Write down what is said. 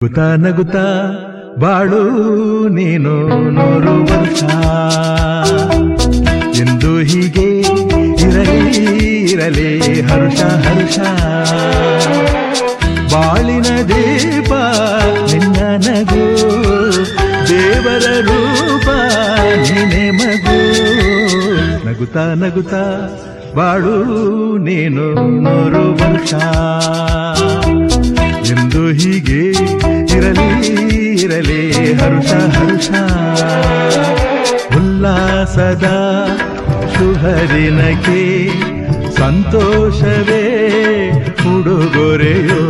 ನಗುತ್ತಾ ನಗುತ್ತಾ ಬಾಳು ನೀನು 100 ವರ್ಷ ಎಂದು ಹೀಗೆ ಇರಲಿ ಹರುಷ ಹರುಷ ಬಾಳಿನ ದೀಪ ನಿನ್ನ ನಗು ದೇವರ ರೂಪ ನೀನೆ ಮಗು ನಗುತ್ತಾ ನಗುತ್ತಾ ಬಾಳು ನೀನು 100 ವರ್ಷ ಎಂದು ಹೀಗೆ ಇರಲಿ ಹರುಷ ಹರುಷ ಉಲ್ಲಾಸದ ಶುಭದಿನಕ್ಕೆ ಸಂತೋಷವೇ ಉಡುಗೊರೆಯೋ